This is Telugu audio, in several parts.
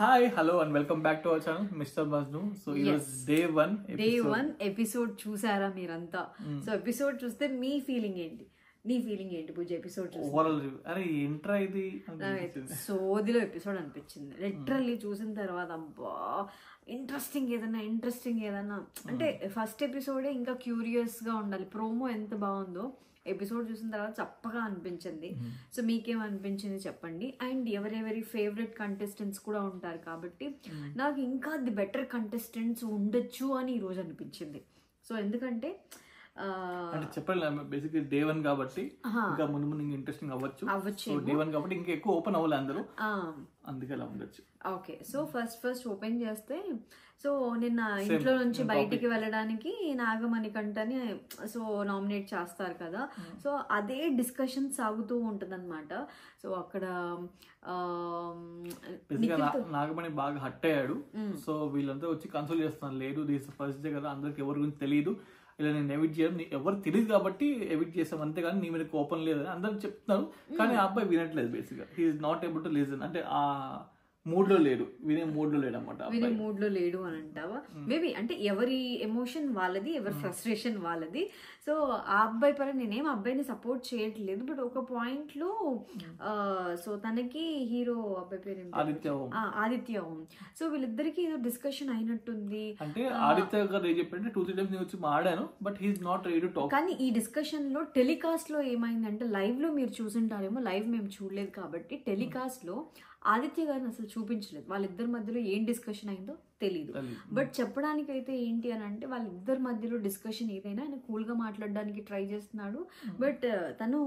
Hi, hello and welcome back to our channel, Mr. Majnu. So it was day one episode చూసారా మీరంతా? సో ఎపిసోడ్ చూస్తే మీ ఫీలింగ్ ఏంటి? నీ ఫీలింగ్ ఏంటి పూజ? ఎపిసోడ్ చూస్తే ఓవరాల్ రివ్యూ. అరే ఏంట్రా ఇది సోదిలో ఎపిసోడ్ అనిపించింది. లిటరల్లీ చూసిన తర్వాత అబ్బా ఇంట్రెస్టింగ్ ఏదన్నా అంటే ఫస్ట్ ఎపిసోడే ఇంకా క్యూరియస్ గా ఉండాలి. ప్రోమో ఎంత బాగుందో ఎపిసోడ్ చూసిన తర్వాత చప్పగా అనిపించింది. సో మీకేమనిపించింది చెప్పండి. అండ్ ఎవరెవరి ఫేవరెట్ కంటెస్టెంట్స్ కూడా ఉంటారు కాబట్టి నాకు ఇంకా ది బెటర్ కంటెస్టెంట్స్ ఉండొచ్చు అని ఈరోజు అనిపించింది. సో ఎందుకంటే చెప్పండి బేసిక్ డే వన్ కాబట్టి ఇంకా ముందు ముందు ఇంకా ఇంట్రెస్టింగ్ అవ్వచ్చు. డే వన్ కాబట్టి ఇంకా ఎక్కువ ఓపెన్ అవ్వాలి అందరూ, అందుకే అలా ఉండొచ్చు. ఓకే, సో ఫస్ట్ ఓపెన్ చేస్తే సో నిన్న ఇంట్లో నుంచి బయటికి వెళ్ళడానికి నాగమణికంటని సో నామినేట్ చేస్తారు కదా. సో అదే డిస్కషన్ సాగుతూ ఉంటది అనమాట. సో అక్కడ నాగమణి బాగా హట్ అయ్యాడు. సో వీళ్ళంతా వచ్చి కన్సోల్ చేస్తున్నారు, లేదు దిస్ ఫస్ట్ డే కదా, అందరికి ఎవరి గురించి తెలియదు, ఇలా నేను ఎవిట్ చేయను, ఎవరు తెలియదు కాబట్టి ఎవిట్ చేసాం అంతేగాని నీ మీద కోపం లేదు అందరూ చెప్తున్నారు. కానీ ఆ అబ్బాయి వినట్లేదు. బేసిక్గా he is not able to listen. అంటే ఆ మూడ్ లో లేడు, వినే మూడ్ లో లేడు అనమాట. వినే మూడ్ లో లేడు అని అంటావా? మేబీ అంటే ఎవరి ఎమోషన్ వాళ్ళది, ఎవరి ఫ్రస్ట్రేషన్ వాళ్ళది. సో ఆ అబ్బాయి పరంగా నేనేం అబ్బాయిని సపోర్ట్ చేయట్లేదు. బట్ ఒక పాయింట్ లో సో తనకి హీరో అబ్బాయి పేరు ఆదిత్య ఓం. సో వీళ్ళిద్దరికి ఏదో డిస్కషన్ అయినట్టుంది. అంటే ఆదిత్య గారు ఏం చెప్పంటే 2-3 times నేను వచ్చి మాడాను, but he's not ready to talk. కానీ ఈ డిస్కషన్ లో టెలికాస్ట్ లో ఏమైందంటే, లైవ్ లో మీరు చూసుంటారేమో, లైవ్ మేము చూడలేదు కాబట్టి టెలికాస్ట్ లో ఆదిత్య గారిని అసలు చూపించలేదు. వాళ్ళిద్దరి మధ్యలో ఏం డిస్కషన్ అయిందో తెలీదు. బట్ చెప్పడానికి అయితే ఏంటి అని అంటే, వాళ్ళిద్దరి మధ్యలో డిస్కషన్ ఏదైనా ఆయన కూల్ గా మాట్లాడడానికి ట్రై చేస్తున్నాడు. బట్ తను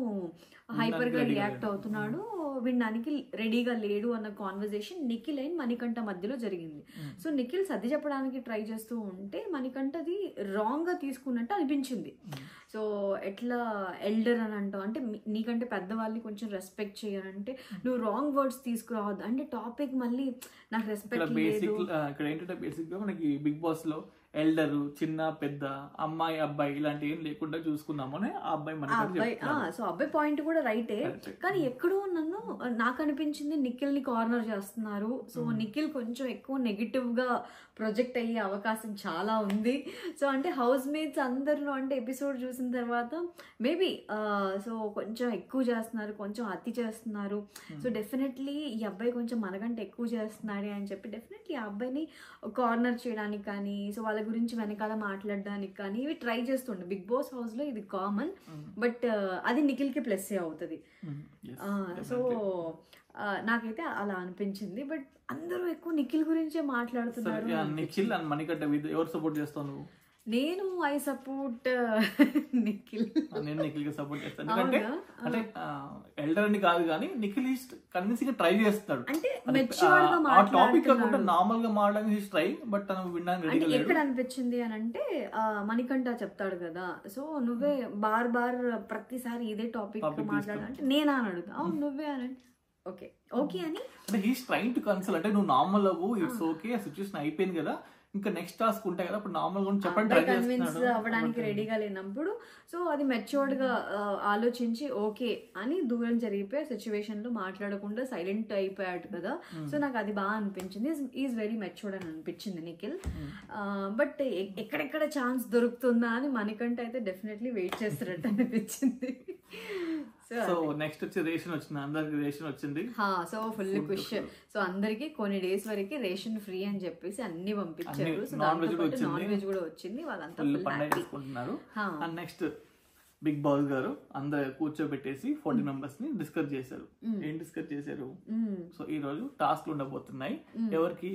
హైపర్ గా రియాక్ట్ అవుతున్నాడు, వినడానికి రెడీగా లేడు అన్న కాన్వర్జేషన్ నిఖిల్ అండ్ మణికంఠ మధ్యలో జరిగింది. సో నిఖిల్ సర్ది చెప్పడానికి ట్రై చేస్తూ ఉంటే మణికంఠది రాంగ్ గా తీసుకున్నట్టు అనిపించింది. సో ఎట్లా ఎల్డర్ అని అంటావు అంటే, నీకంటే పెద్దవాళ్ళని కొంచెం రెస్పెక్ట్ చేయాలంటే నువ్వు రాంగ్ వర్డ్స్ తీసుకురావద్దు అంటే టాపిక్ మళ్ళీ నాకు రెస్పెక్ట్ లేదు. ఇక్కడ ఏంటంటే బేసిక్ గా మనకి బిగ్ బాస్ లో ఎల్డర్, చిన్న పెద్ద, అమ్మాయి అబ్బాయి ఇలాంటి ఏం లేకుండా చూసుకున్నామని ఆ అబ్బాయి సో అబ్బాయి పాయింట్ కూడా రైటే. కానీ ఎక్కడో నాకు అనిపించింది నిఖిల్ ని కార్నర్ చేస్తున్నారు. సో నిఖిల్ కొంచెం ఎక్కువ నెగిటివ్ గా ప్రొజెక్ట్ అయ్యే అవకాశం చాలా ఉంది. సో అంటే హౌస్ మేట్స్ అందరిలో అంటే ఎపిసోడ్ చూసిన తర్వాత మేబీ సో కొంచెం ఎక్కువ చేస్తున్నారు, కొంచెం అతి చేస్తున్నారు. సో డెఫినెట్లీ ఈ అబ్బాయి కొంచెం మనకంటే ఎక్కువ చేస్తున్నాడే అని చెప్పి డెఫినెట్లీ ఆ అబ్బాయిని కార్నర్ చేయడానికి కానీ, సో వాళ్ళ గురించి వెనకాల మాట్లాడడానికి కానీ ఇవి ట్రై చేస్తుండే. బిగ్ బాస్ హౌస్ లో ఇది కామన్, బట్ అది నిఖిల్ కి ప్లస్ అవుతుంది. సో నాకైతే అలా అనిపించింది. బట్ అందరూ ఎక్కువ నిఖిల్ గురించే మాట్లాడుతున్నారు. నిఖిల్ అండ్ మణికంఠ ఎవరు సపోర్ట్ చేస్తావు నువ్వు? నేను ఐ సపోర్ట్ నిఖిల్. నేను నిఖిల్ కి సపోర్ట్ చేస్తాను. ఎందుకంటే అంటే ఎల్డర్ అని కాదు కానీ నిఖిల్ కన్విన్సింగ్ గా ట్రై చేస్తాడు. అంటే ఆ టాపిక్ కాకుండా నార్మల్ గా మాట్లాడడానికి ట్రై, బట్ తను వినడానికి రెడీగా లేడు. ఎక్కడ అనిపించింది అని అంటే, మణికంఠ చెప్తాడు కదా, సో నువ్వే బార్ ప్రతిసారి ఇదే టాపిక్ మాట్లాడాలంటే నేనా అని అడుగుతా. అవును నువ్వే అని ఓకే అని అంటే హీస్ ట్రైంగ్ టు కన్సల్. అంటే నువ్వు నార్మల్ అవ్వు, ఇట్స్ ఓకే, సిచ్యువేషన్ అయిపోయింది కదా, ఇంకా నెక్స్ట్ టాస్క్ ఉంటాయి కదా, అప్పుడు నార్మల్ గా చెప్పండి కన్విన్స్ అవ్వడానికి రెడీగా లేనప్పుడు సో అది మెచ్యూర్డ్ గా ఆలోచించి ఓకే అని దూరం జరిగిపోయి సిచ్యువేషన్ లో మాట్లాడకుండా సైలెంట్ అయిపోయాడు కదా. సో నాకు అది బాగా అనిపించింది. ఈజ్ వెరీ మెచ్యూర్డ్ అని అనిపించింది నిఖిల్. బట్ ఎక్కడెక్కడ ఛాన్స్ దొరుకుతుందా అని మణికంఠ అయితే డెఫినెట్లీ వెయిట్ చేస్తున్నట్టు అనిపించింది. సో నెక్స్ట్ వచ్చి రేషన్ వచ్చింది, అందరికి రేషన్ వచ్చింది. So full ఖుష్. సో అందరికి కొన్ని డేస్ వరకు రేషన్ ఫ్రీ అని చెప్పేసి అన్ని పంపించారు. నాన్ వెజ్ కూడా వచ్చింది. వాళ్ళంతా ఫుల్ హ్యాపీ చేసుకుంటున్నారు. అండ్ నెక్స్ట్ బిగ్ బాస్ గారు అందరు కూర్చోబెట్టేసి 40 మెంబర్స్ ని డిస్కస్ చేశారు. ఏం డిస్కస్ చేశారు? సో ఈ రోజు టాస్క్ ఉండబోతున్నాయి. ఎవరికి?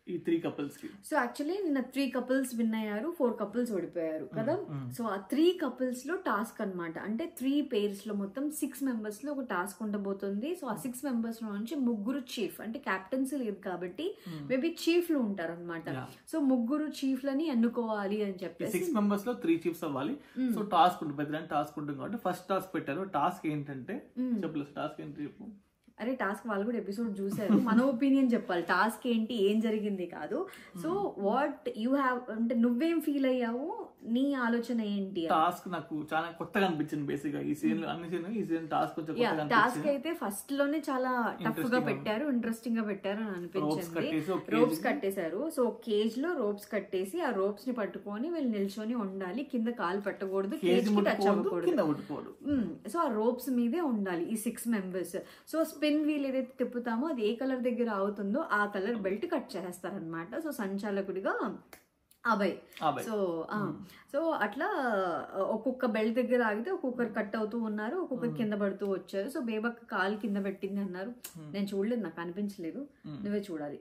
ఈ 3 couples కి. సో యాక్చువల్లీ నిన్న 3 couples విన్ అయ్యారు, 4 couples ఓడిపోయారు కదా. సో ఆ 3 couples లో టాస్క్ అనమాట. అంటే 3 pairs లో మొత్తం 6 members లో ఒక టాస్క్ ఉండబోతుంది. సో ఆ 6 members లో నుంచి 3 చీఫ్, అంటే క్యాప్టెన్సీ లేదు కాబట్టి మేబీ చీఫ్లు ఉంటారు అనమాట. సో 3 చీఫ్లని ఎన్నుకోవాలి అని చెప్పి 6 members లో 3 చీఫ్స్ అవ్వాలి. సో టాస్క్ ఉంటుంది, పెద్ద టాస్క్ ఉంటుంది కాబట్టి ఫస్ట్ టాస్క్ పెట్టారు. టాస్క్ ఏంటంటే చెప్పలేదు, టాస్క్ ఏంటి చెప్పు. అరే టాస్క్ వాళ్ళు కూడా ఎపిసోడ్ చూసారు, మన ఒపీనియన్ చెప్పాలి, టాస్క్ ఏంటి ఏం జరిగింది కాదు. సో వాట్ యూ హ్యావ్ అంటే నువ్వేం ఫీల్ అయ్యావు, నీ ఆలోచన ఏంటి? టాస్క్ నాకు చాలా కొత్తగా అనిపించింది బేసిక్ గా ఈ సీన్ అన్ని సీన్ ఈ సీన్ టాస్క్ కొంచెం కొత్తగా టాస్క్ అయితే ఫస్ట్ లోనే చాలా టఫ్ గా పెట్టారు, ఇంట్రెస్టింగ్ గా పెట్టారు అని అనిపించింది. రోప్స్ కట్టేశారు. సో కేజ్ లో రోప్స్ కట్టేసి ఆ రోప్స్ ని పట్టుకొని వీళ్ళు నిల్చొని ఉండాలి, కింద కాలు పెట్టకూడదు, కేజ్ కి టచ్ అవ్వకూడదు. సో ఆ రోప్స్ మీదే ఉండాలి ఈ 6 మెంబర్స్. సో స్పిన్ వీల్ ఏదైతే తిప్పుతామో అది ఏ కలర్ దగ్గర అవుతుందో ఆ కలర్ బెల్ట్ కట్ చేస్తారనమాట. సో సంచాలకుడిగా అభయ్. సో అట్లా ఒక్కొక్క బెల్ట్ దగ్గర ఆగితే ఒక్కొక్కరు కట్ అవుతూ ఉన్నారు, ఒక్కొక్కరు కింద పడుతూ వచ్చారు. సో బేబక్క కాలు కింద పెట్టింది అన్నారు, నేను చూడలేదు, నాకు అనిపించలేదు, నువ్వే చూడాలి.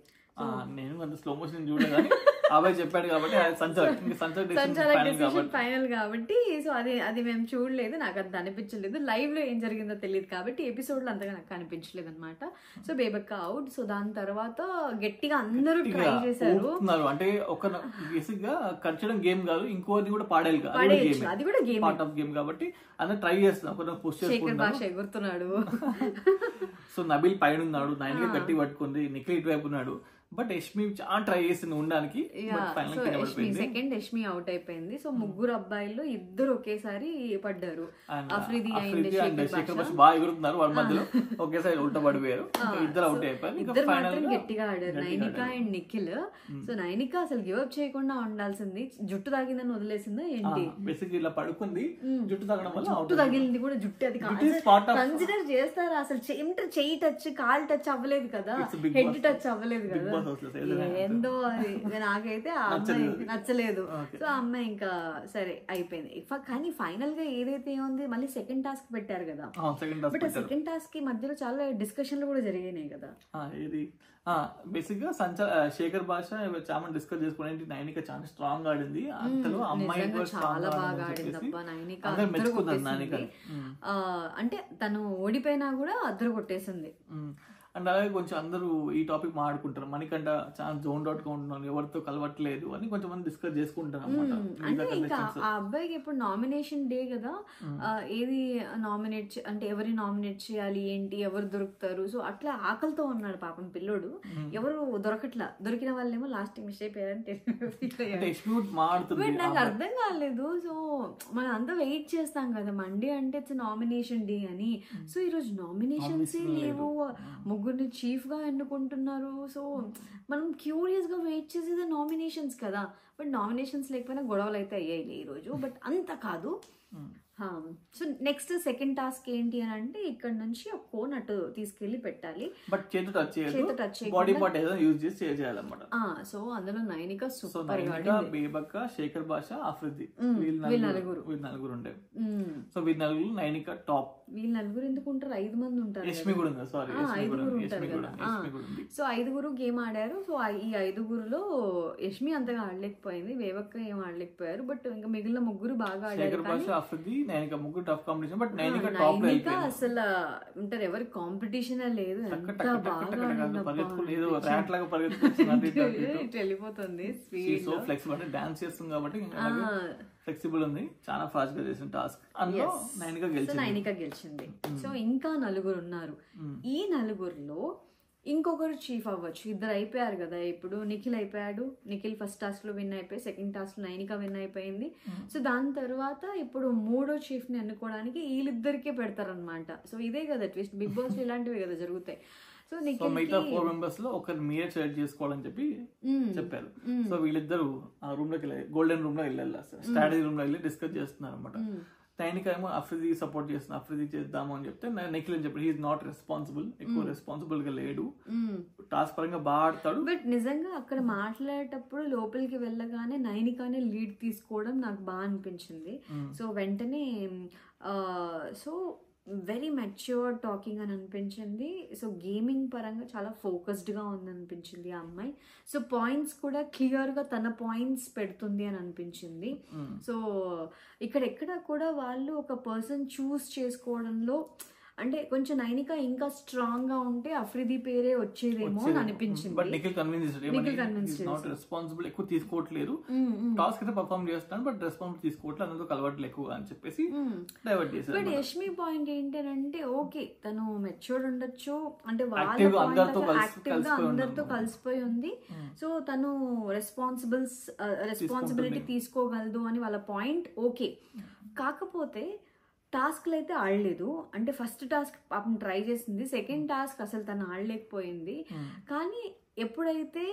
నేను అంత స్లో మోషన్ చూడలేదు, అబ్బాయి చెప్పాడు కాబట్టి ఫైనల్ కాబట్టి. సో అది మేము చూడలేదు, నాకు అంత అనిపించలేదు. లైవ్ లో ఏం జరిగిందో తెలియదు కాబట్టి ఎపిసోడ్ లో అంతగా నాకు అనిపించలేదు అనమాట. So బేబక్క out. సో దాని తర్వాత గట్టిగా అందరూ ట్రై చేశారు. అంటే ఒక బేసిక్ గా ఖర్చడం గేమ్ కాదు, ఇంకోటి కూడా పాడేది, అది కూడా గేమ్, పార్ట్ ఆఫ్ గేమ్ కాబట్టి అందరూ ట్రై చేస్తున్నారు, పుష్ భాష ఎగురుతున్నాడు. సో నబీల్ పైన ఉన్నాడు, నైన్గా గట్టి పట్టుకుంది, నిఖిల్ ఇటువైపు ఉన్నాడు. బట్ యష్మి చాలా ట్రై చేసింది ఉండడానికి. సెకండ్ యష్మి అవుట్ అయిపోయింది. సో ముగ్గురు అబ్బాయిలు ఇద్దరు ఒకేసారి పడ్డారు. అఫ్రిది అండ్ శేఖర్ భాష బాగా ఎగురుతున్నారు, వాళ్ళ మధ్యలో ఒకేసారి ఉల్టా పడిపోయారు, ఇద్దరు అవుట్ అయిపోయారు. ఇద్దరు మాత్రం గట్టిగా ఆడారు, నైనిక అండ్ నిఖిల్. సో నైనిక అసలు గివ్ అప్ చేయకుండా ఉండాల్సింది, జుట్టు తాగిందని వదిలేసిందా ఏంటి? బేసిక్ ఇలా పడుకుంది, జుట్టు తాగడం వల్ల జుట్టు తగిలింది కూడా. జుట్టు అది కన్సిడర్ చేస్తారా అసలు? చెయ్యి టచ్, కాల్ టచ్ అవ్వలేదు కదా, హెడ్ టచ్ అవ్వలేదు కదా, ఏందో అది నాకైతే ఆ అమ్మాయి నచ్చలేదు. సో ఆ అమ్మాయి ఇంకా సరే అయిపోయింది. కానీ ఫైనల్ గా ఏదైతే ఉంది మళ్ళీ సెకండ్ టాస్క్ పెట్టారు కదా, బట్ ఆ సెకండ్ టాస్క్ కి మధ్యలో చాలా డిస్కషన్లు కూడా జరిగినాయి కదా. బేసిక్ గా శేఖర్ భాష చాలా డిస్కస్ చేసుకుని నైనిక చాలా స్ట్రాంగ్ ఆడింది, అంతలో అమ్మాయి చాలా బాగా ఆడింది అబ్బా నైనిక. అంటే తను ఓడిపోయినా కూడా అద్దరు కొట్టేసింది. అండ్ అలాగే కొంచెం అందరూ ఈ టాపిక్ మాట్లాడుకుంటారు, మనకంట చాలా జోన్ అవుట్ గా ఉంటున్నాను, ఎవరితో కలవట్లేదు అని కొంచెం మంది డిస్కస్ చేసుకుంటారు అనమాట. అంటే ఇంకా ఆ అబ్బాయికి ఇప్పుడు నామినేషన్ డే కదా, ఏది నామినేట్ అంటే ఎవరిని నామినేట్ చేయాలి ఏంటి, ఎవరు దొరుకుతారు. సో అట్లా ఆకలితో ఉన్నాడు పాపం పిల్లోడు, ఎవరు దొరకట్లా, దొరికిన వాళ్ళేమో లాస్ట్ మిస్ అయిపోయారంటే నాకు అర్థం కాలేదు. సో మనం అంతా వెయిట్ చేస్తాం కదా మండే అంటే ఇట్స్ నామినేషన్ డే అని. సో ఈరోజు నామినేషన్స్ లేవు, ముగ్గురిని చీఫ్ గా ఎన్నుకుంటున్నారు. సో మనం క్యూరియస్ గా వెయిట్ చేసేది నామినేషన్స్ కదా, బట్ నామినేషన్స్ లేకపోయినా గొడవలు అయితే అయ్యాయి ఈరోజు. బట్ అంత కాదు. సో నెక్స్ట్ సెకండ్ టాస్క్ ఏంటి అని అంటే ఇక్కడ నుంచి ఒక కోన్ అటు తీసుకెళ్లి పెట్టాలి, బట్ చేతి టచ్ చేయాలన్నమాట. సో అందులో నైనిక సూపర్, బేబక్క, శేఖర్ భాష, అఫ్రిది వీళ్ళు నలుగురు ఉండే. సో వీళ్ళు నలుగురు నైనిక టాప్. వీళ్ళు నలుగురు ఎందుకు ఉంటారు, 5 మంది ఉంటారు, ఐదుగురు ఉంటారు కదా. సో 5గురు గేమ్ ఆడారు. సో ఈ 5గురులో యష్మి అంతగా ఆడలేకపోయింది, బేబక్క ఏం ఆడలేకపోయారు, బట్ ఇంకా మిగిలిన ముగ్గురు బాగా ఆడారు. అసలు ఉంటారు ఎవరి కాంపిటీషన్ లేదు, వెళ్ళిపోతుంది. డాన్స్ చేస్తుంది కాబట్టి ఫ్లెక్సిబుల్ ఉంది, చాలా ఫాస్ట్ గా చేసిన టాస్క్. నైనిక గెలిచింది. సో ఇంకా 4 ఉన్నారు. ఈ 4లో ఇంకొకరు చీఫ్ అవ్వచ్చు, 2 అయిపోయారు కదా. ఇప్పుడు నిఖిల్ అయిపోయాడు, నిఖిల్ ఫస్ట్ టాస్క్ లో విన్ అయిపోయి, సెకండ్ టాస్క్ లో నైనిక విన్ అయిపోయింది. సో దాని తర్వాత ఇప్పుడు 3వ చీఫ్ ని ఎన్నుకోవడానికి వీళ్ళిద్దరికే పెడతారనమాట. సో ఇదే కదా ట్విస్ట్, బిగ్ బాస్ ఇలాంటివి కదా జరుగుతాయి. సో మిగతా 4 మెంబర్స్ లో ఒకరు మీరే సెలెక్ట్ చేసుకోవాలని చెప్పి చెప్పారు. సో వీళ్ళిద్దరు ఆ రూమ్ లోకి వెళ్ళి గోల్డెన్ రూమ్ లో వెళ్ళాలి, స్ట్రాటజీ రూమ్ లో వెళ్ళి డిస్కస్ చేస్తున్నారు అనమాట. నైనిక ఏమో అఫ్రిది సపోర్ట్ చేస్తున్నా, అఫ్రిది చేద్దాము అని చెప్తే నిఖిల్ అని చెప్పి హీఈస్ నాట్ రెస్పాన్సిబుల్, ఎక్కువ రెస్పాన్సిబుల్ గా లేడు, టాస్క్ పరంగా బాగా ఆడతాడు. బట్ నిజంగా అక్కడ మాట్లాడేటప్పుడు లోపలికి వెళ్ళగానే నైనికానే లీడ్ తీసుకోవడం నాకు బాగా అనిపించింది. సో వెంటనే సో వెరీ మెచ్యూర్ టాకింగ్ అని అనిపించింది. సో గేమింగ్ పరంగా చాలా ఫోకస్డ్గా ఉంది అనిపించింది ఆ అమ్మాయి. సో పాయింట్స్ కూడా క్లియర్గా తన పాయింట్స్ పెడుతుంది అని అనిపించింది. సో ఇక్కడెక్కడ కూడా వాళ్ళు ఒక పర్సన్ చూస్ చేసుకోవడంలో అంటే కొంచెం నైనిక ఇంకా స్ట్రాంగ్ గా ఉంటే అఫ్రిది పేరే వచ్చేదేమో అని అనిపించింది. But Nikhil convince not responsible, ఎక్కువ తీసుకోవట్లేదు, టాస్క్ అయితే పర్ఫార్మ్ చేస్తాను బట్ రెస్పాన్సిబుల్ తీసుకోవట్లేదు, అందులో కలవట్లేదు ఎక్కువ అని చెప్పేసి డైవర్ట్ చేశారు. బట్ యష్మి పాయింట్ ఏంటంటే ఓకే తను మెచ్యూర్డ్ ఉండొచ్చు, అంటే వాళ్ళ అందరితో కలిసిపోయి ఉంది, సో తను రెస్పాన్సిబిలిటీ తీసుకోగలదు అని వాళ్ళ పాయింట్ ఓకే. కాకపోతే టాస్క్లు అయితే ఆడలేదు, అంటే ఫస్ట్ టాస్క్ పాపం ట్రై చేసింది, సెకండ్ టాస్క్ అసలు తను ఆడలేకపోయింది. కానీ ఎప్పుడైతే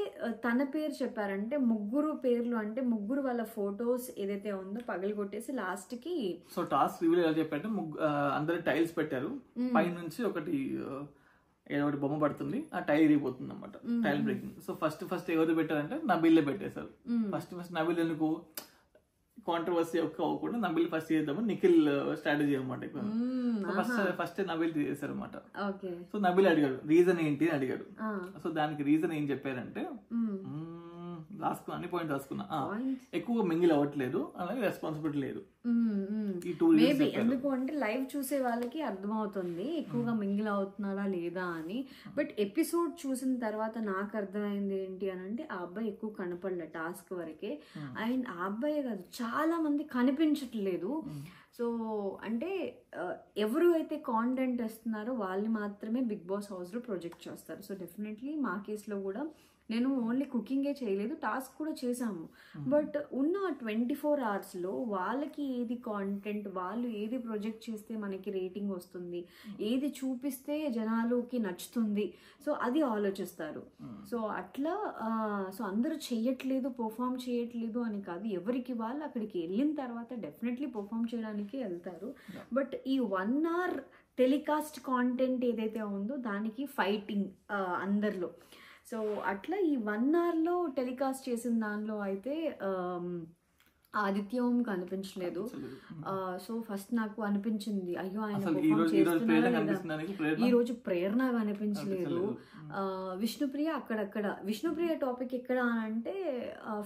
తన పేరు చెప్పారంటే ముగ్గురు పేర్లు, అంటే ముగ్గురు వాళ్ళ ఫొటోస్ ఏదైతే ఉందో పగలు కొట్టేసి లాస్ట్ కి సో టాస్క్ రివీల్ ఎలా చెప్పారంటే అందరు టైల్స్ పెట్టారు, పై నుంచి ఒకటి ఏదో ఒకటి బొమ్మ పడుతుంది, ఆ టైల్ ఇరిగిపోతుంది అనమాట, టైల్ బ్రేకింగ్. సో ఫస్ట్ ఎవరు పెట్టారంటే నబీల్లే పెట్టేశారు. ఫస్ట్ నబీల్ ఎందుకు కాంట్రవర్సీ అవ్వకుండా నబీల్ ఫస్ట్ చేద్దామని నిఖిల్ స్ట్రాటజీ అనమాట. ఫస్ట్ నబీల్ చేశారు అనమాట. సో నబీల్ అడిగాడు రీజన్ ఏంటి అని అడిగాడు. సో దానికి రీజన్ ఏం చెప్పారంటే రాసుకున్నా, అన్ని పాయింట్ రాసుకున్నా, ఎక్కువ మింగిల్ అవ్వట్లేదు, అలాగే రెస్పాన్సిబిలిటీ లేదు. మేబీ ఎందుకు అంటే లైవ్ చూసే వాళ్ళకి అర్థమవుతుంది ఎక్కువగా మింగిల్ అవుతున్నారా లేదా అని. బట్ ఎపిసోడ్ చూసిన తర్వాత నాకు అర్థమైంది ఏంటి అని అంటే ఆ అబ్బాయి ఎక్కువ కనపడలే టాస్క్ వరకే, అండ్ ఆ అబ్బాయి కాదు చాలా మంది కనిపించట్లేదు. సో అంటే ఎవరు అయితే కాంటెంట్ ఇస్తున్నారో వాళ్ళు మాత్రమే బిగ్ బాస్ హౌస్లో ప్రొజెక్ట్ చేస్తారు. సో డెఫినెట్లీ మా కేసులో కూడా నేను ఓన్లీ కుకింగే చేయలేదు, టాస్క్ కూడా చేసాము. బట్ ఉన్న 24 hours వాళ్ళకి ఏది కాంటెంట్, వాళ్ళు ఏది ప్రొజెక్ట్ చేస్తే మనకి రేటింగ్ వస్తుంది, ఏది చూపిస్తే జనాలకి నచ్చుతుంది, సో అది ఆలోచిస్తారు. సో అట్లా సో అందరూ చెయ్యట్లేదు, పర్ఫామ్ చేయట్లేదు అని కాదు, ఎవరికి వాళ్ళు అక్కడికి వెళ్ళిన తర్వాత డెఫినెట్లీ పర్ఫామ్ చేయడానికి వెళ్తారు. బట్ ఈ 1 hour టెలికాస్ట్ కాంటెంట్ ఏదైతే ఉందో దానికి ఫైటింగ్ అందరిలో. సో అట్లా ఈ 1 hour టెలికాస్ట్ చేసిన దానిలో అయితే ఆదిత్యం కనిపించలేదు. సో ఫస్ట్ నాకు అనిపించింది అయ్యో ఆయన ఈ రోజు ప్రేరణ కనిపించలేదు. విష్ణుప్రియ అక్కడక్కడ, విష్ణుప్రియ టాపిక్ ఎక్కడ అంటే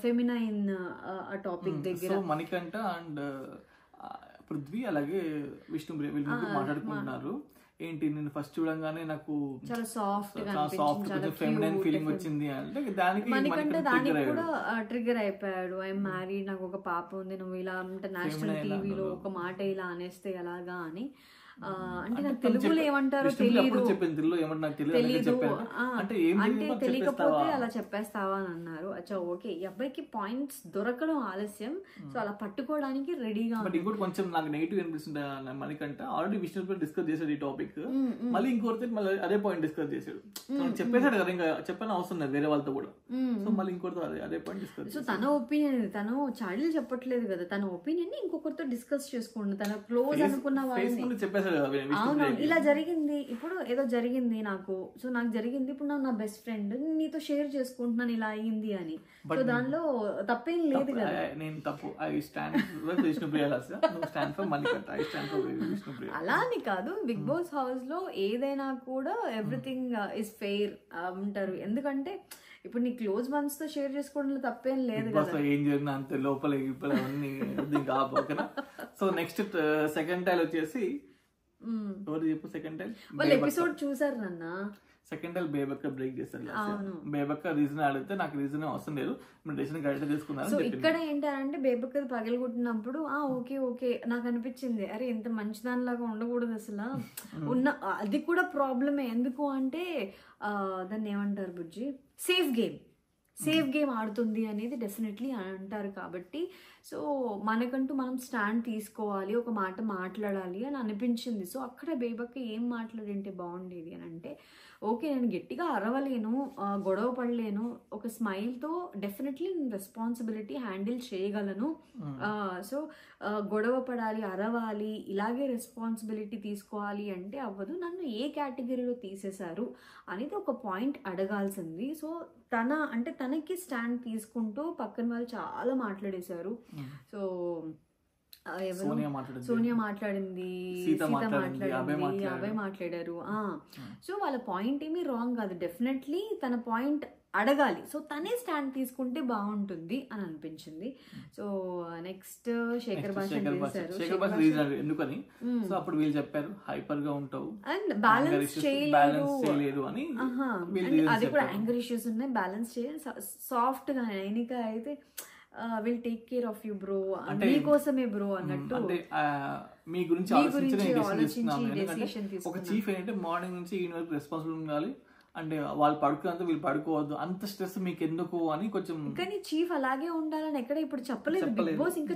ఫెమినైన్ ఆ టాపిక్ దగ్గర మణికంఠ అండ్ పృథ్వీ అలాగే విష్ణుప్రియ వీళ్ళు మాట్లాడుకుంటున్నారు. ఏంటి నేను ఫస్ట్ చూడంగానే నాకు చాలా సాఫ్ట్ ఫెమినైన్ ఫీలింగ్ వచ్చింది అంటే దానికి కూడా ట్రిగర్ అయిపోయాడు. ఐఎమ్ మ్యారీడ్, నాకు ఒక పాప ఉంది, నువ్వు ఇలా అంటే నేషనల్ టీవీలో ఒక మాట ఇలా అనేస్తే ఎలాగా అని. అంటే నాకు తెలుగులో ఏమంటారో తెలియదు, అంటే తెలియకపోతే అలా చెప్పేస్తావా అని అన్నారు. అచ్చా ఓకే, ఈ అబ్బాయికి పాయింట్స్ దొరకడం ఆలస్యం, సో అలా పట్టుకోవడానికి రెడీగా. ఇంకోటి కొంచెం నాకు నెగిటివ్ అనిపిస్తుంది మనకంటే, ఆల్రెడీ విష్ణు డిస్కస్ చేశాడు ఈ టాపిక్, మళ్ళీ ఇంకోటి మళ్ళీ అదే పాయింట్ డిస్కస్ చేశాడు, చెప్పేశాడు కదా, ఇంకా చెప్పని అవసరం లేదు వేరే వాళ్ళతో కూడా. సో మళ్ళీ ఇంకోటితో అదే పాయింట్ డిస్కస్. సో తన ఒపీనియన్, తను చాడీలు చెప్పట్లేదు కదా, తన ఒపీనియన్ ని ఇంకొకరితో డిస్కస్ చేసుకోండి, తన క్లోజ్ అనుకున్న వాళ్ళని చెప్పేశాడు. అవును ఇలా జరిగింది, ఇప్పుడు ఏదో జరిగింది నాకు, సో నాకు జరిగింది, ఇప్పుడు నా బెస్ట్ ఫ్రెండ్ నీతో షేర్ చేసుకుంటున్నాను ఇలా అయ్యింది అని, సో దానిలో తప్పేం లేదు కదా. నేను తప్పు, అలా అని కాదు, బిగ్ బాస్ హౌస్ లో ఏదైనా కూడా ఎవ్రీథింగ్ ఇస్ ఫెయిర్ అంటారు. ఎందుకంటే ఇప్పుడు నీ క్లోజ్ వన్స్ తో షేర్ చేసుకోవడంలో తప్పేం లేదు కదా, ఏం జరిగినా అంతే లోపల అవన్నీ. సో నెక్స్ట్ సెకండ్ టైల్ వచ్చేసి ఎవరు చెప్పు, సెకండ్ టైం వాళ్ళు ఎపిసోడ్ చూసారు నాన్న. సెకండ్ టైం బేబక్క బ్రేక్ చేస్తారు. బేబక్క రీజన్ అడిగితే నాకు రీజన్ అవసరం లేదు, డెసిషన్ కరెక్ట్ చేసుకున్నారు. సో ఇక్కడ ఏంటంటే బేబక్క పగలు కొట్టినప్పుడు ఓకే నాకు అనిపించింది, అరే ఎంత మంచిదానిలాగా ఉండకూడదు అసలు ఉన్న, అది కూడా ప్రాబ్లమే. ఎందుకు అంటే దాన్ని ఏమంటారు బుజ్జి, సేఫ్ గేమ్ ఆడుతుంది అనేది డెఫినెట్లీ అంటారు. కాబట్టి సో మనకంటూ మనం స్టాండ్ తీసుకోవాలి, ఒక మాట మాట్లాడాలి అని అనిపించింది. సో అక్కడ బేబక్క ఏం మాట్లాడింటే బాగుండేది అని అంటే, ఓకే నేను గట్టిగా అరవలేను, గొడవ పడలేను, ఒక స్మైల్తో డెఫినెట్లీ నేను రెస్పాన్సిబిలిటీ హ్యాండిల్ చేయగలను. సో గొడవ పడాలి, అరవాలి, ఇలాగే రెస్పాన్సిబిలిటీ తీసుకోవాలి అంటే అవ్వదు, నన్ను ఏ కేటగిరీలో తీసేశారు అనేది ఒక పాయింట్ అడగాల్సింది. సో తనకి స్టాండ్ తీసుకుంటూ పక్కన వాళ్ళు చాలా మాట్లాడేశారు. సో సోనియా మాట్లాడింది, సీత మాట్లాడింది, అభయ్ మాట్లాడారు. సో వాళ్ళ పాయింట్ ఏమీ రాంగ్ కాదు, డెఫినెట్లీ తన పాయింట్ అడగాలి. సో తనే స్టాండ్ తీసుకుంటే బాగుంటుంది అని అనిపించింది. సో నెక్స్ట్ శేఖర్ భాష ఎందుకని సో అప్పుడు వీళ్ళు చెప్పారు హైపర్ గా ఉంటావు అండ్ బ్యాలెన్స్ చేయలేదు అని, అది కూడా యాంగర్ ఇష్యూస్ ఉన్నాయి, బ్యాలెన్స్ చేయాలి. సాఫ్ట్ గా నైనిక అయితే will take care of you bro, మీకోసమే బ్రో అన్నట్టు మీ గురించి ఆలోచించి ఒక చీఫ్ ఏంటంటే మార్నింగ్ నుంచి ఈవినింగ్ వరకు రెస్పాన్సిబుల్ ఉండాలి, అంటే వాళ్ళు పడుకున్నంత వీళ్ళు పడుకోవద్దు, అంత స్ట్రెస్ మీకు ఎందుకు అని కొంచెం. కానీ చీఫ్ అలాగే ఉండాలని ఎక్కడ ఇప్పుడు చెప్పలేదు బిగ్ బాస్, ఇంకా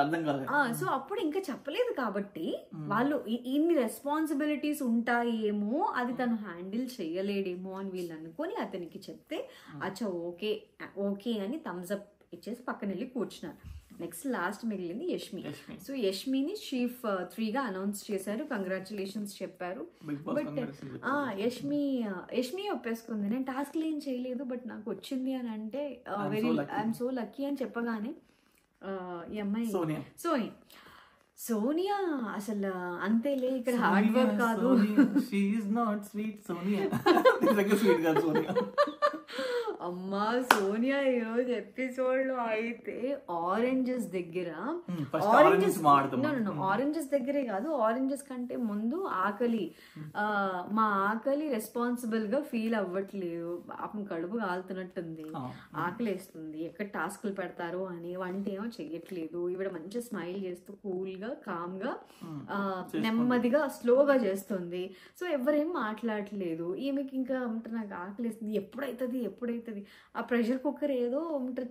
అర్థం కాలేదు. సో అప్పుడు ఇంకా చెప్పలేదు కాబట్టి వాళ్ళు ఇన్ని రెస్పాన్సిబిలిటీస్ ఉంటాయేమో, అది తను హ్యాండిల్ చేయలేడేమో అని వీళ్ళు అనుకొని అతనికి చెప్తే అచ్చా ఓకే ఓకే అని థమ్స్ అప్ ఇచ్చేసి పక్కన వెళ్ళి కూర్చున్నారు. నెక్స్ట్ లాస్ట్ మిగిలింది యష్మి. సో యష్మిని చీఫ్ 3 గా అనౌన్స్ చేశారు, కంగ్రాచులేషన్స్ చెప్పారు. బట్ యష్మి ఒప్పేసుకుంది నేను టాస్క్ ఏం చేయలేదు బట్ నాకు వచ్చింది అని అంటే ఐఎమ్ సో లక్కీ అని చెప్పగానే ఈ అమ్మాయి సోనియా అసలు అంతేలే, ఇక్కడ హార్డ్ వర్క్ కాదు, అమ్మా సోనియా ఈరోజు ఎపిసోడ్ లో అయితే ఆరెంజెస్ దగ్గర ఆరెంజెస్ దగ్గరే కాదు, ఆరెంజెస్ కంటే ముందు ఆకలి, మా ఆకలి రెస్పాన్సిబుల్ గా ఫీల్ అవ్వట్లేదు, పాపం కడుపు కాలుతున్నట్టుంది, ఆకలి వేస్తుంది, ఎక్కడ టాస్క్లు పెడతారు అని, వంట ఏమో చెయ్యట్లేదు, ఈవిడ మంచి స్మైల్ చేస్తూ కూల్ గా కామ్ గా నెమ్మదిగా స్లోగా చేస్తుంది. సో ఎవరేం మాట్లాడట్లేదు, ఈమెకి ఇంకా నాకు ఆకలి వేస్తుంది, ఎప్పుడైతుంది ఆ ప్రెషర్ కుక్కర్ ఏదో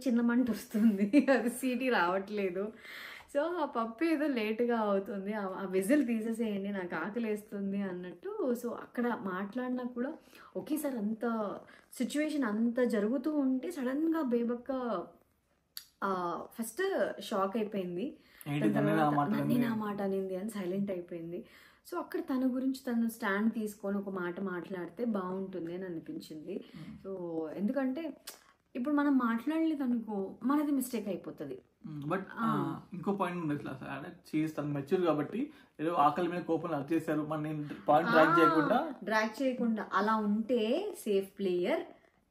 చిన్న మంట వస్తుంది, అది సీటీ రావట్లేదు, సో ఆ పప్పు ఏదో లేట్గా అవుతుంది, ఆ విజిల్ తీసేసేయండి నాకు ఆకలి వేస్తుంది అన్నట్టు. సో అక్కడ మాట్లాడినా కూడా ఒకేసారి అంత సిచ్యువేషన్ అంత జరుగుతూ ఉంటే సడన్గా బేబక్క ఫస్ట్ షాక్ అయిపోయింది, నేను ఆ మాట అనింది అని సైలెంట్ అయిపోయింది. సో అక్కడ తన గురించి తను స్టాండ్ తీసుకొని ఒక మాట మాట్లాడితే బాగుంటుంది అని అనిపించింది. సో ఎందుకంటే ఇప్పుడు మనం మాట్లాడలేదు అనుకో మనది మిస్టేక్ అయిపోతుంది. బట్ ఇంకో పాయింట్ ఉంది తను మెచ్యూర్ కాబట్టి ఏదో ఆకలి మీద కోపం అది చేశారు, మన పాయింట్ డ్రాగ్ చేయకుండా అలా ఉంటే సేఫ్ ప్లేయర్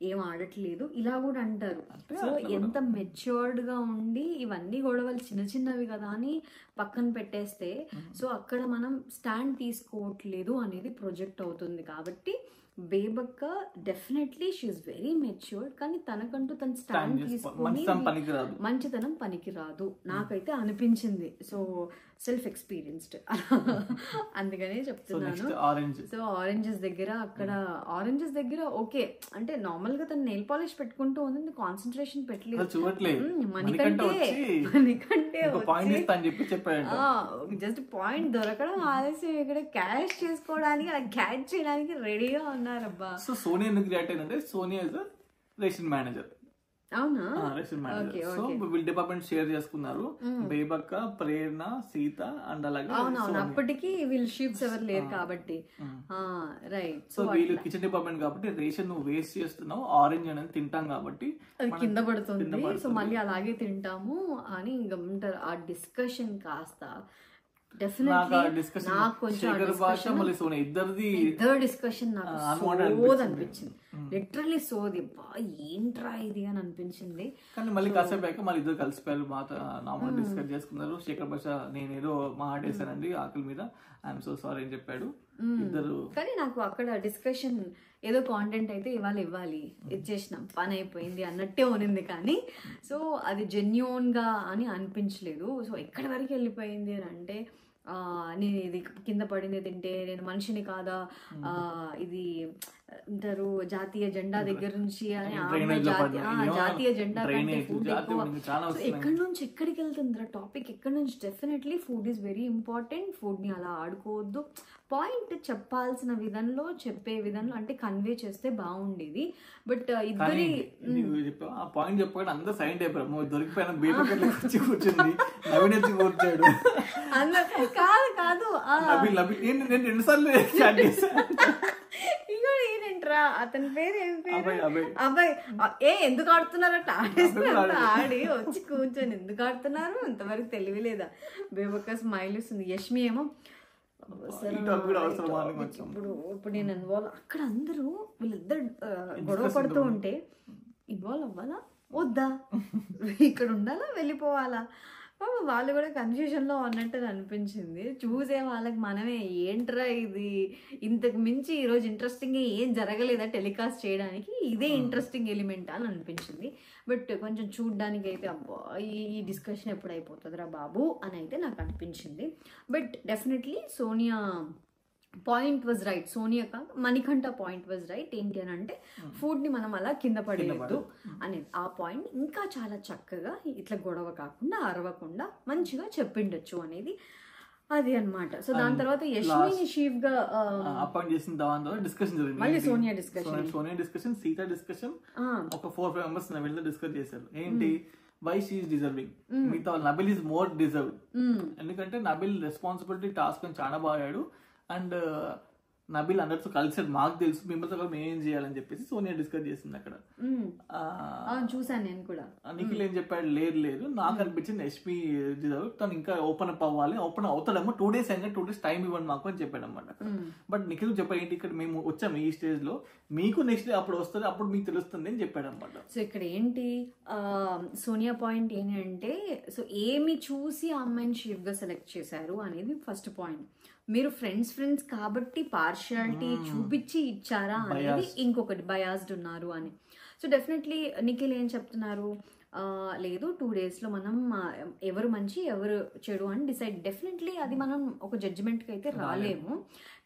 ఏం ఆడట్లేదు ఇలా కూడా అంటారు. సో ఎంత మెచ్యూర్డ్ గా ఉండి ఇవన్నీ గొడవలు చిన్న చిన్నవి కదా అని పక్కన పెట్టేస్తే సో అక్కడ మనం స్టాండ్ తీసుకోవట్లేదు అనేది ప్రొజెక్ట్ అవుతుంది. కాబట్టి బేబక్క డెఫినెట్లీ షీఈస్ వెరీ మెచ్యూర్డ్, కానీ తనకంటూ తన స్టాండ్ తీసుకొని మంచితనం పనికిరాదు నాకైతే అనిపించింది. సో సెల్ఫ్ ఎక్స్పీరియన్స్డ్ అందుకనే చెప్తున్నాను. సో ఆరెంజెస్ దగ్గర అక్కడ ఆరెంజెస్ దగ్గర ఓకే అంటే నార్మల్ గా తను నెయిల్ పాలిష్ పెట్టుకుంటూ ఉంది, కాన్సన్ట్రేషన్ పెట్టలేదు, మనకంటే జస్ట్ పాయింట్ దొరకడం ఆలస్యం, ఇక్కడ క్యాష్ చేసుకోవడానికి అలా క్యాచ్ చేయడానికి రెడీగా ఉన్నారబ్బా. సో సోనియా ఎందుకు రియాక్ట్ అయిందంటే సోనియా ఇస్ రేషన్ మేనేజర్, అవునా సో వీళ్ళ డిపార్ట్మెంట్ షేర్ చేసుకున్నారు, బేబక్క, ప్రేరణ, సీత అండ్ అలాగే అప్పటికి వీళ్ళు షీప్స్ ఎవరు లేరు కాబట్టి రైట్. సో వీళ్ళు కిచెన్ డిపార్ట్మెంట్ కాబట్టి రేషన్ నువ్వు వేస్ట్ చేస్తున్నావు, ఆరెంజ్ అనేది తింటాం కాబట్టి అది కింద పడుతుంది, సో మళ్ళీ అలాగే తింటాము అని గమనింటారు. ఆ డిస్కషన్ కాస్త ఇద్దరు డిస్కషన్ నాకు సోది అనిపించింది, లిటరల్లీ సోది, ఏంట్రా ఇది అని అనిపించింది. కానీ మళ్ళీ కాసేపు మళ్ళీ ఇద్దరు కలిసిపోయారు, నార్మల్ డిస్కస్ చేసుకున్నారు. శేఖర్ భాష నేనేదో మాట్లాడేశానండి ఆకలి మీద, ఐఎమ్ సో సారీ అని చెప్పాడు ఇద్దరు. కానీ నాకు అక్కడ డిస్కషన్ ఏదో కాంటెంట్ అయితే ఇవ్వాలి ఇచ్చేసినాం పని అయిపోయింది అన్నట్టే ఉనింది, కానీ సో అది జెన్యూన్ గా అని అనిపించలేదు. సో ఎక్కడి వరకు వెళ్ళిపోయింది అని అంటే నేను ఇది కింద పడింది తింటే నేను మనిషిని కాదా, ఇది అంటారు జాతీయ జెండా దగ్గర నుంచి జాతీయ జెండా కంటే ఫుడ్ ఎక్కువ, ఎక్కడి నుంచి ఎక్కడికి వెళ్తుందిరా టాపిక్, ఎక్కడి నుంచి. Definitely food is very important, food ని అలా ఆడుకోవద్దు, పాయింట్ చెప్పాల్సిన విధంలో చెప్పే విధంలో అంటే కన్వే చేస్తే బాగుండేది. బట్ ఇద్దరి పాయింట్ చెప్పగానే అందరూ సైలెంట్ అయిపోయారు, దొరికిపోయిన బేబీ వచ్చి కూర్చుంది, నవీన్ వచ్చి కూర్చాడు, కాదు రెండుసార్లు ఏంటరా అతని పేరు ఏం పేరు అబ్బాయి, ఎందుకు ఆడుతున్నారట, ఆడి వచ్చి కూర్చొని ఎందుకు ఆడుతున్నారు అంతవరకు తెలియలేదా. బేబక్క స్మైల్ ఇస్తుంది, యష్మి ఏమో ఇప్పుడు నేను ఇన్వాల్వ్ అక్కడ అందరూ వీళ్ళిద్దరు గొడవ పడుతూ ఉంటే ఇన్వాల్వ్ అవ్వాలా వద్దా, ఇక్కడ ఉండాలా వెళ్ళిపోవాలా, వాళ్ళు కూడా కన్ఫ్యూజన్లో ఉన్నట్టు అనిపించింది. చూసే వాళ్ళకి మనమే ఏంట్రా ఇది, ఇంతకు మించి ఈరోజు ఇంట్రెస్టింగ్గా ఏం జరగలేదా టెలికాస్ట్ చేయడానికి, ఇదే ఇంట్రెస్టింగ్ ఎలిమెంట్ అని అనిపించింది. బట్ కొంచెం చూడ్డానికి అయితే అబ్బా ఈ డిస్కషన్ ఎప్పుడు అయిపోతుందిరా బాబు అని అయితే నాకు అనిపించింది. But definitely Sonia point was right, Sonia కాదు మణికంఠ పాయింట్ వాజ్ రైట్. ఏంటి అని అంటే ఫుడ్ని మనం అలా కింద పడేయద్దు అనేది. ఆ పాయింట్ ఇంకా చాలా చక్కగా ఇట్లా గొడవ కాకుండా అరవకుండా మంచిగా చెప్పిండొచ్చు అనేది అది అన్నమాట. సో దాని తర్వాత యశ్మిని షీఫ్ గా అపాయింట్ చేసిన దాని డిస్కషన్ జరిగింది. మళ్ళీ సోనియా డిస్కషన్ సీతా డిస్కషన్ ఒక 4-5 మెంబర్స్ వీళ్ళతో డిస్కస్ చేశారు. ఏంటి వై షీ ఈస్ డిజర్వింగ్, మిగతా నబిల్ ఈజ్ మోర్ డిజర్వ్డ్. ఎందుకంటే నబిల్ రెస్పాన్సిబిలిటీ టాస్క్ అని చాలా బాగాడు. అండ్ నబిల్ అందరితో కలిసాడు, మాకు తెలుసు మిమ్మల్తో కలిసి మేము ఏం చేయాలని చెప్పేసి సోనియా డిస్కస్ చేసింది అక్కడ. చూసాను నేను కూడా. నిఖిల్ ఏం చెప్పాడు, లేదు నాకు అనిపించింది ఎస్పీ తను ఇంకా ఓపెన్ అప్ అవ్వాలి, ఓపెన్ అవుతాడేమో 2 days అయినా 2 days టైం ఇవ్వండి మాకు అని చెప్పాడు అనమాట. బట్ నిఖిల్ చెప్పాడు ఏంటి ఇక్కడ మేము వచ్చాము ఈ స్టేజ్ లో, మీకు నెక్స్ట్ డే అప్పుడు వస్తుంది, అప్పుడు మీకు తెలుస్తుంది అని చెప్పాడు అనమాట. సో ఇక్కడ ఏంటి సోనియా పాయింట్ ఏంటంటే, సో ఏమి చూసి ఆ అమ్మాయిని షీఫ్ గా సెలెక్ట్ చేశారు అనేది ఫస్ట్ పాయింట్. మీరు ఫ్రెండ్స్ కాబట్టి పార్షియాలిటీ చూపించి ఇచ్చారా అనేది ఇంకొకటి, బయాస్డ్ ఉన్నారు అని. సో డెఫినెట్లీ నిఖిల్ ఏం చెప్తున్నారు, లేదు 2 days లో మనం ఎవరు మంచి ఎవరు చెడు అని డిసైడ్, డెఫినెట్లీ అది మనం ఒక జడ్జిమెంట్కి అయితే రాలేము,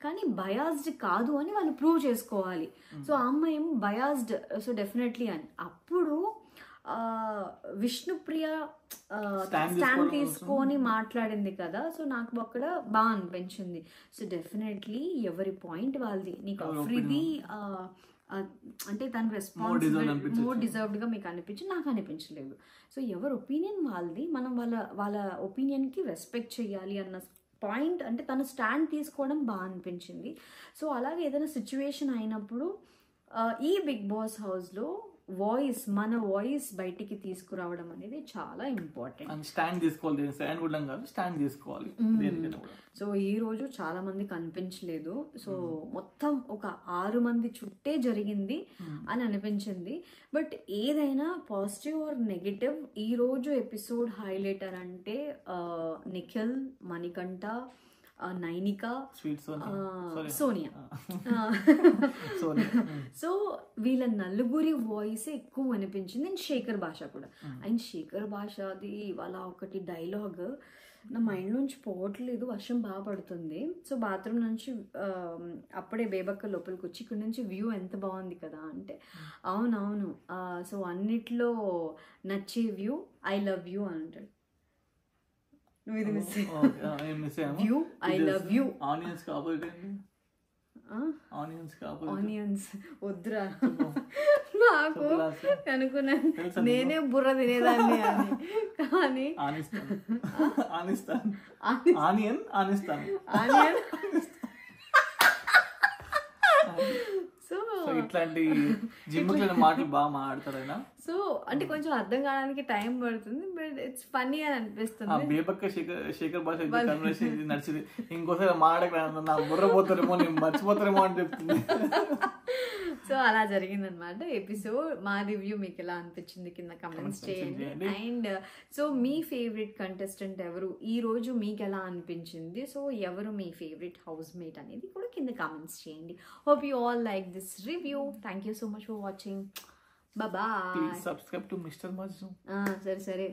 కానీ బయాస్డ్ కాదు అని వాళ్ళు ప్రూవ్ చేసుకోవాలి. సో ఆ అమ్మాయి ఏమో బయాస్డ్, సో డెఫినెట్లీ అని. అప్పుడు విష్ణుప్రియ స్టాండ్ తీసుకొని మాట్లాడింది కదా, సో నాకు అక్కడ బాగా అనిపించింది. సో డెఫినెట్లీ ఎవరి పాయింట్ వాళ్ళది. నీకు అఫ్రిది అంటే తన రెస్పాన్సిబిలిటీ మోర్ డిజర్వ్డ్ గా మీకు అనిపించి నాకు అనిపించలేదు. సో ఎవరి ఒపీనియన్ వాళ్ళది, మనం వాళ్ళ ఒపీనియన్ కి రెస్పెక్ట్ చేయాలి అన్న పాయింట్, అంటే తను స్టాండ్ తీసుకోవడం బాగా అనిపించింది. సో అలాగే ఏదైనా సిచ్యువేషన్ అయినప్పుడు ఈ బిగ్ బాస్ హౌస్ లో మన వాయిస్ బయటికి తీసుకురావడం అనేది చాలా ఇంపార్టెంట్. స్టాండ్ తీసుకోవాలి, స్టాండ్ కూడా కాదు, స్టాండ్ తీసుకోవాలి. సో ఈ రోజు చాలా మంది కనిపించలేదు. సో మొత్తం ఒక 6 మంది చుట్టే జరిగింది అని అనిపించింది. బట్ ఏదైనా పాజిటివ్ ఆర్ నెగటివ్, ఈ రోజు ఎపిసోడ్ హైలైటర్ అంటే నిఖిల్, మణికంఠ, నైనిక, సోనియా. సో వీళ్ళ నలుగురి వాయిస్ ఎక్కువ అనిపించింది. అండ్ శేఖర్ భాష కూడా. అండ్ శేఖర్ భాషది ఇవాళ ఒకటి డైలాగ్ నా మైండ్ నుంచి పోవట్లేదు, వర్షం బాగా పడుతుంది. సో బాత్రూమ్ నుంచి అప్పుడే బేబక్క లోపలికి వచ్చి ఇక్కడ నుంచి వ్యూ ఎంత బాగుంది కదా అంటే, అవునవును, సో అన్నిట్లో నచ్చే వ్యూ ఐ లవ్ యూ అని అంటాడు. ఆనియన్స్ వద్దురా నాకు అనుకున్నాను, నేనే బుర్ర తినేదాన్ని అని. కానీ ఆనియన్ సో ఇట్లాంటి జిమ్ మాటలు బాగా మాట్లాడతారు. సో అంటే కొంచెం అర్థం కావడానికి టైం పడుతుంది, బట్ ఇట్స్ ఫన్నీ అని అనిపిస్తుంది. బేబక్క శేఖర్ భాష నడిచింది, ఇంకోసారి మాట్లాడక నా బుర్ర పోతారేమో, నేను మర్చిపోతారేమో అని చెప్తుంది. సో అలా జరిగిందనమాట ఎపిసోడ్. మా రివ్యూ మీకు ఎలా అనిపించింది కింద కమెంట్స్ చేయండి. And so me favourite contestant ఎవరు, ఈ రోజు మీకు ఎలా అనిపించింది, సో ఎవరు మీ ఫేవరెట్ హౌస్ మేట్ అనేది కూడా కింద కమెంట్స్ చేయండి. Hope you all like this review. Thank you so much for watching. Bye bye. Please subscribe to Mr. Majnu. సరే